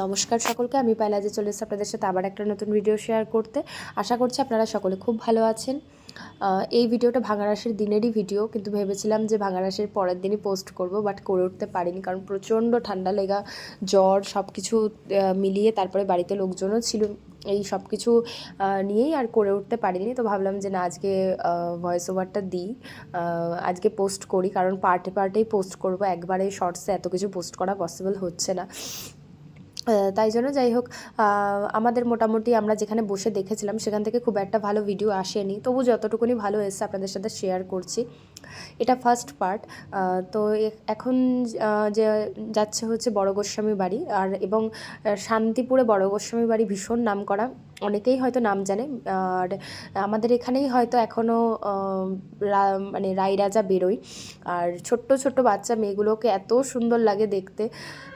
নমস্কার সকলকে, আমি পায়েল আজ চলে এসেছি আপনাদের সাথে আবার একটা নতুন ভিডিও শেয়ার করতে। আশা করছি আপনারা সকলে খুব ভালো আছেন। এই ভিডিওটা ভাঙারাসের দিনেরই ভিডিও, কিন্তু ভেবেছিলাম যে ভাঙারাসের পরের দিনই পোস্ট করব, বাট করে উঠতে পারিনি কারণ প্রচণ্ড ঠান্ডা লেগা, জ্বর সব কিছু মিলিয়ে, তারপরে বাড়িতে লোকজনও ছিল, এই সব কিছু নিয়েই আর করে উঠতে পারিনি। তো ভাবলাম যে না, আজকে ভয়েস ওভারটা দিই, আজকে পোস্ট করি, কারণ পার্টে পার্টেই পোস্ট করব, একবারে শর্টসে এত কিছু পোস্ট করা পসিবল হচ্ছে না। তাই জন্য যাই হোক, আমাদের মোটামুটি আমরা যেখানে বসে দেখেছিলাম সেখান থেকে খুব একটা ভালো ভিডিও আসেনি, তবু যতটুকুনি ভালো এসছে আপনাদের সাথে শেয়ার করছি। এটা ফার্স্ট পার্ট। তো এখন যে যাচ্ছে হচ্ছে বড় গোস্বামী বাড়ি, এবং শান্তিপুরে বড় গোস্বামী বাড়ি ভীষণ নাম করা, অনেকেই হয়তো নাম জানে। আর আমাদের এখানেই হয়তো এখনও মানে রায়রাজা বেরোয়, আর ছোট্ট ছোট্ট বাচ্চা মেয়েগুলোকে এত সুন্দর লাগে দেখতে।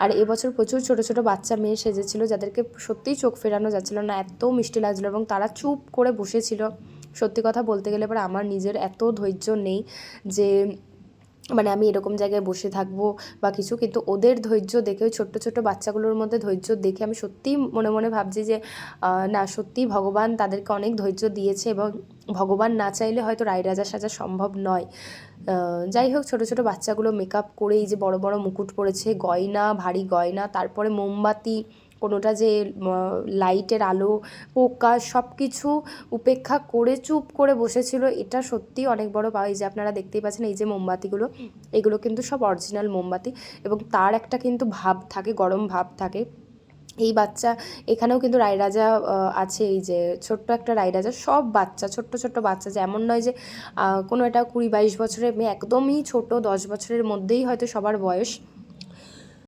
আর এবছর প্রচুর ছোট ছোট বাচ্চা মেয়ে সেজেছিল, যাদেরকে সত্যিই চোখ ফেরানো যাচ্ছিল না, এত মিষ্টি লাগছিলো, এবং তারা চুপ করে বসেছিল। সত্যি কথা বলতে গেলে এবার আমার নিজের এত ধৈর্য নেই যে মানে আমি এরকম জায়গায় বসে থাকবো বা কিছু, কিন্তু ওদের ধৈর্য দেখে, ওই ছোট্ট ছোট্ট বাচ্চাগুলোর মধ্যে ধৈর্য দেখে আমি সত্যিই মনে মনে ভাবছি যে না, সত্যিই ভগবান তাদেরকে অনেক ধৈর্য দিয়েছে, এবং ভগবান না চাইলে হয়তো রায়রাজা সাজা সম্ভব নয়। যাই হোক, ছোটো ছোটো বাচ্চাগুলো মেকআপ করে, এই যে বড় বড় মুকুট পরেছে, গয়না, ভারী গয়না, তারপরে মোমবাতি, কোনোটা যে লাইটের আলো, পোকা, সব কিছু উপেক্ষা করে চুপ করে বসেছিল। এটা সত্যিই অনেক বড় পাওয়া। এই যে আপনারা দেখতেই পাচ্ছেন, এই যে মোমবাতিগুলো, এগুলো কিন্তু সব অরিজিনাল মোমবাতি, এবং তার একটা কিন্তু ভাব থাকে, গরম ভাব থাকে। এই বাচ্চা এখানেও কিন্তু রায়রাজা আছে, এই যে ছোট্ট একটা রায়রাজা, সব বাচ্চা, ছোট্ট ছোট্ট বাচ্চা, যে এমন নয় যে কোনো এটা 20-22 বছরের মেয়ে, একদমই ছোট, 10 বছরের মধ্যেই হয়তো সবার বয়স।